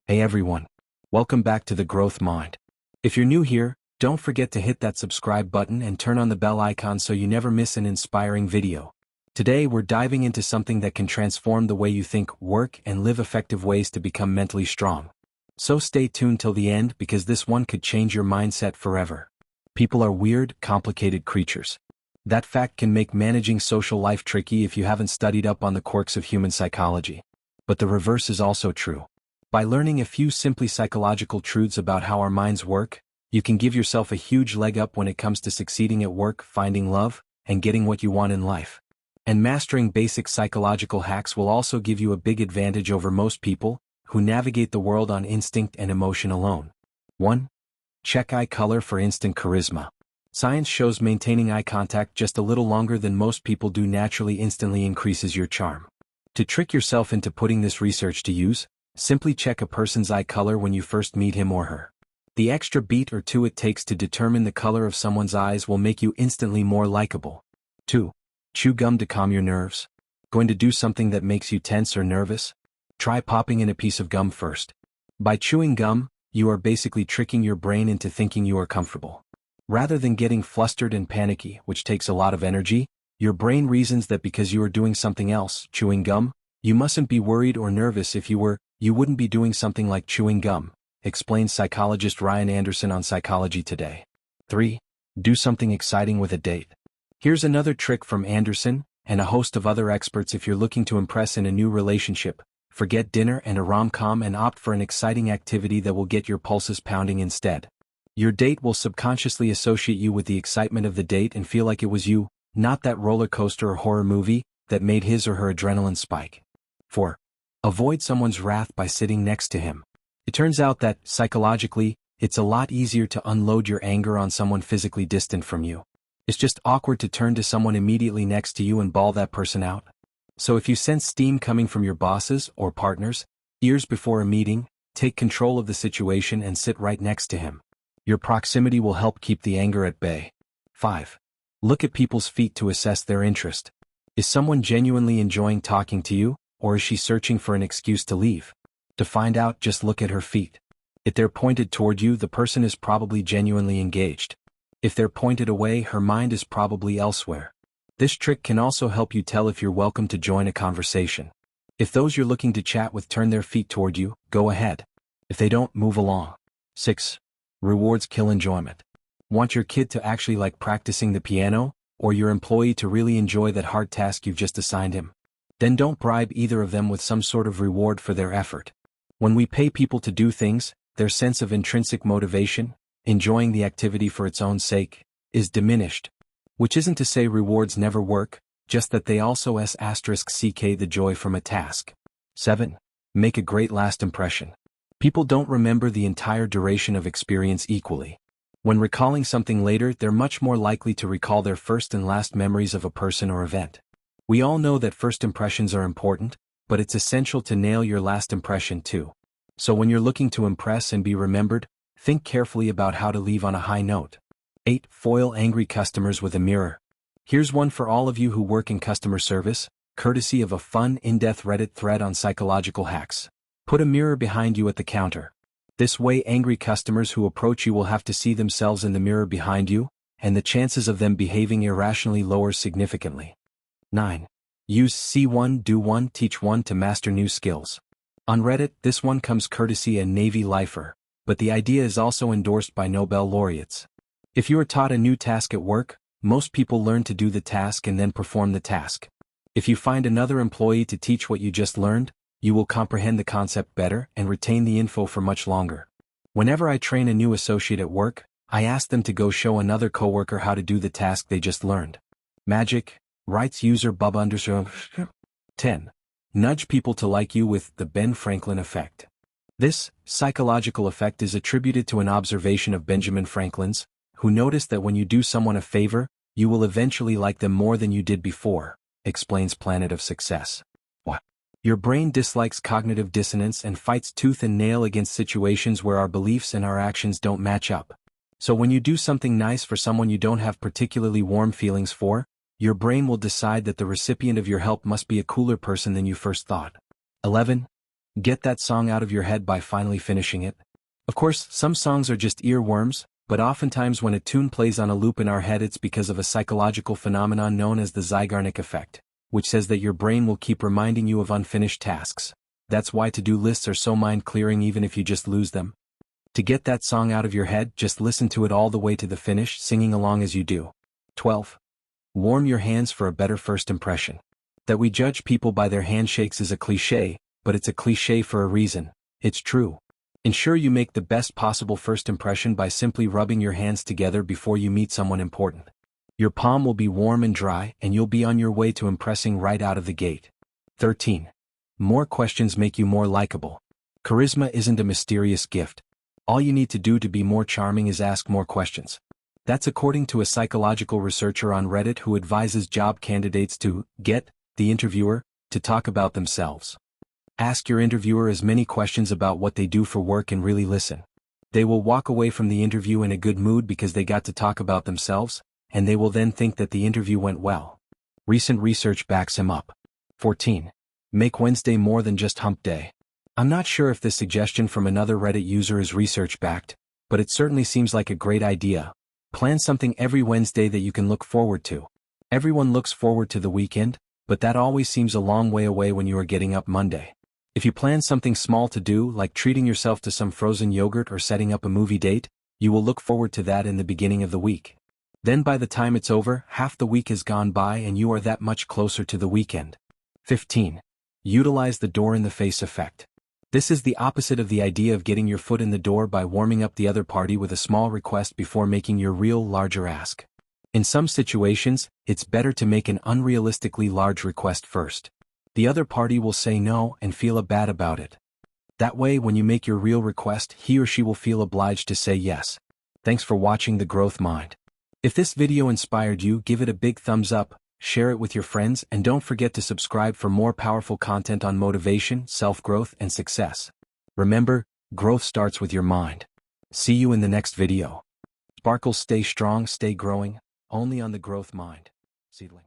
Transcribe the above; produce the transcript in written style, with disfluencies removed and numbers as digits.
Hey everyone. Welcome back to The Growth Mind. If you're new here, don't forget to hit that subscribe button and turn on the bell icon so you never miss an inspiring video. Today we're diving into something that can transform the way you think, work, and live, effective ways to become mentally strong. So stay tuned till the end because this one could change your mindset forever. People are weird, complicated creatures. That fact can make managing social life tricky if you haven't studied up on the quirks of human psychology. But the reverse is also true. By learning a few simply psychological truths about how our minds work, you can give yourself a huge leg up when it comes to succeeding at work, finding love, and getting what you want in life. And mastering basic psychological hacks will also give you a big advantage over most people who navigate the world on instinct and emotion alone. 1. Check eye color for instant charisma. Science shows maintaining eye contact just a little longer than most people do naturally instantly increases your charm. To trick yourself into putting this research to use, simply check a person's eye color when you first meet him or her. The extra beat or two it takes to determine the color of someone's eyes will make you instantly more likable. 2. Chew gum to calm your nerves. Going to do something that makes you tense or nervous? Try popping in a piece of gum first. By chewing gum, you are basically tricking your brain into thinking you are comfortable. Rather than getting flustered and panicky, which takes a lot of energy, your brain reasons that because you are doing something else, chewing gum, you mustn't be worried or nervous. If you were, you wouldn't be doing something like chewing gum, explains psychologist Ryan Anderson on Psychology Today. 3. Do something exciting with a date. Here's another trick from Anderson and a host of other experts. If you're looking to impress in a new relationship, forget dinner and a rom-com and opt for an exciting activity that will get your pulses pounding instead. Your date will subconsciously associate you with the excitement of the date and feel like it was you, not that roller coaster or horror movie, that made his or her adrenaline spike. 4. Avoid someone's wrath by sitting next to him. It turns out that, psychologically, it's a lot easier to unload your anger on someone physically distant from you. It's just awkward to turn to someone immediately next to you and bawl that person out. So if you sense steam coming from your bosses or partners' ears before a meeting, take control of the situation and sit right next to him. Your proximity will help keep the anger at bay. 5. Look at people's feet to assess their interest. Is someone genuinely enjoying talking to you, or is she searching for an excuse to leave? To find out, just look at her feet. If they're pointed toward you, the person is probably genuinely engaged. If they're pointed away, her mind is probably elsewhere. This trick can also help you tell if you're welcome to join a conversation. If those you're looking to chat with turn their feet toward you, go ahead. If they don't, move along. 6. Rewards kill enjoyment. Want your kid to actually like practicing the piano, or your employee to really enjoy that hard task you've just assigned him? Then don't bribe either of them with some sort of reward for their effort. When we pay people to do things, their sense of intrinsic motivation, enjoying the activity for its own sake, is diminished. Which isn't to say rewards never work, just that they also *ck the joy from a task. 7. Make a great last impression. People don't remember the entire duration of experience equally. When recalling something later, they're much more likely to recall their first and last memories of a person or event. We all know that first impressions are important, but it's essential to nail your last impression too. So when you're looking to impress and be remembered, think carefully about how to leave on a high note. 8. Foil angry customers with a mirror. Here's one for all of you who work in customer service, courtesy of a fun, in-depth Reddit thread on psychological hacks. Put a mirror behind you at the counter. This way, angry customers who approach you will have to see themselves in the mirror behind you, and the chances of them behaving irrationally lowers significantly. 9. Use see one, do one, teach one to master new skills. On Reddit, this one comes courtesy a Navy lifer, but the idea is also endorsed by Nobel laureates. If you are taught a new task at work, most people learn to do the task and then perform the task. If you find another employee to teach what you just learned, you will comprehend the concept better and retain the info for much longer. Whenever I train a new associate at work, I ask them to go show another coworker how to do the task they just learned. Magic, writes user Bubba_. 10. Nudge people to like you with the Ben Franklin effect. This psychological effect is attributed to an observation of Benjamin Franklin's, who noticed that when you do someone a favor, you will eventually like them more than you did before, explains Planet of Success. What? Your brain dislikes cognitive dissonance and fights tooth and nail against situations where our beliefs and our actions don't match up. So when you do something nice for someone you don't have particularly warm feelings for, your brain will decide that the recipient of your help must be a cooler person than you first thought. 11. Get that song out of your head by finally finishing it. Of course, some songs are just earworms, but oftentimes when a tune plays on a loop in our head it's because of a psychological phenomenon known as the Zeigarnik effect, which says that your brain will keep reminding you of unfinished tasks. That's why to-do lists are so mind-clearing even if you just lose them. To get that song out of your head, just listen to it all the way to the finish, singing along as you do. 12. Warm your hands for a better first impression. That we judge people by their handshakes is a cliché, but it's a cliché for a reason. It's true. Ensure you make the best possible first impression by simply rubbing your hands together before you meet someone important. Your palm will be warm and dry, and you'll be on your way to impressing right out of the gate. 13. More questions make you more likable. Charisma isn't a mysterious gift. All you need to do to be more charming is ask more questions. That's according to a psychological researcher on Reddit who advises job candidates to get the interviewer to talk about themselves. Ask your interviewer as many questions about what they do for work and really listen. They will walk away from the interview in a good mood because they got to talk about themselves, and they will then think that the interview went well. Recent research backs him up. 14. Make Wednesday more than just hump day. I'm not sure if this suggestion from another Reddit user is research-backed, but it certainly seems like a great idea. Plan something every Wednesday that you can look forward to. Everyone looks forward to the weekend, but that always seems a long way away when you are getting up Monday. If you plan something small to do, like treating yourself to some frozen yogurt or setting up a movie date, you will look forward to that in the beginning of the week. Then by the time it's over, half the week has gone by and you are that much closer to the weekend. 15. Utilize the door-in-the-face effect. This is the opposite of the idea of getting your foot in the door by warming up the other party with a small request before making your real larger ask. In some situations, it's better to make an unrealistically large request first. The other party will say no and feel bad about it. That way, when you make your real request, he or she will feel obliged to say yes. Thanks for watching The Growth Mind. If this video inspired you, give it a big thumbs up, share it with your friends, and don't forget to subscribe for more powerful content on motivation, self-growth, and success. Remember, growth starts with your mind. See you in the next video. Sparkles, stay strong, stay growing, only on The Growth Mind. Seedling.